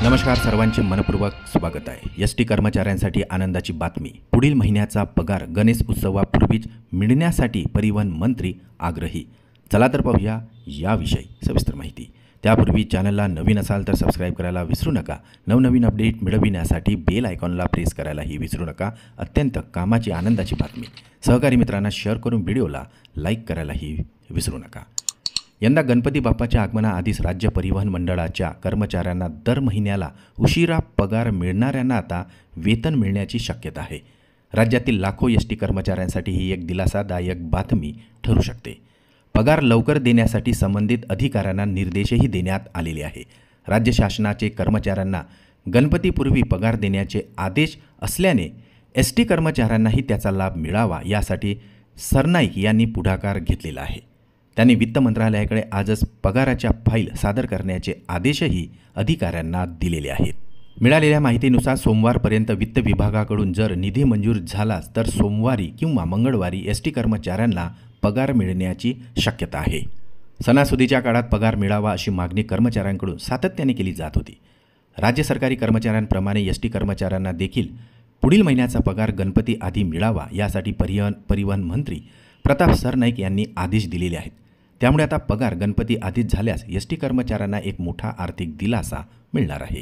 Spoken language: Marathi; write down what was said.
नमस्कार, सर्वांचे मनपूर्वक स्वागत आहे। एस टी कर्मचाऱ्यांसाठी आनंदाची बातमी। पुढील महिन्याचा पगार गणेश उत्सवापूर्वीच मिळण्यासाठी परिवहन मंत्री आग्रही। चला तर पाहूया याविषयी सविस्तर माहिती। त्यापूर्वी चॅनलला नवीन असाल तर सबस्क्राइब करायला विसरू नका। नवनवीन अपडेट मिळविण्यासाठी बेल आयकॉनला प्रेस करायलाही विसरू नका। अत्यंत कामाची आनंदाची बातमी। सहकारी मित्रांना शेअर करून व्हिडिओला लाईक करायलाही विसरू नका। यंदा गणपती बाप्पाच्या आगमनाआधीच राज्य परिवहन मंडळाच्या कर्मचाऱ्यांना दर महिन्याला उशिरा पगार मिळणाऱ्यांना आता वेतन मिळण्याची शक्यता आहे। राज्यातील लाखो एस टी कर्मचाऱ्यांसाठी ही एक दिलासादायक बातमी ठरू शकते। पगार लवकर देण्यासाठी संबंधित अधिकाऱ्यांना निर्देशही देण्यात आलेले आहे। राज्य शासनाचे कर्मचाऱ्यांना गणपतीपूर्वी पगार देण्याचे आदेश असल्याने एस टी कर्मचाऱ्यांनाही त्याचा लाभ मिळावा यासाठी सरनाईक यांनी पुढाकार घेतलेला आहे। त्यांनी वित्त मंत्रालयाकडे आजच पगाराच्या फाईल सादर करण्याचे आदेशही अधिकाऱ्यांना दिलेले आहेत। मिळालेल्या माहितीनुसार सोमवारपर्यंत वित्त विभागाकडून जर निधी मंजूर झालाच तर सोमवारी किंवा मंगळवारी एस टी कर्मचाऱ्यांना पगार मिळण्याची शक्यता आहे। सणासुदीच्या काळात पगार मिळावा अशी मागणी कर्मचाऱ्यांकडून सातत्याने केली जात होती। राज्य सरकारी कर्मचाऱ्यांप्रमाणे एस टी कर्मचाऱ्यांना देखील पुढील महिन्याचा पगार गणपती आधी मिळावा यासाठी परिवहन मंत्री प्रताप सरनाईक यांनी आदेश दिलेले आहेत। त्यामुळे आता पगार गणपती आधीच झाल्यास एस टी कर्मचाऱ्यांना एक मोठा आर्थिक दिलासा मिळणार आहे।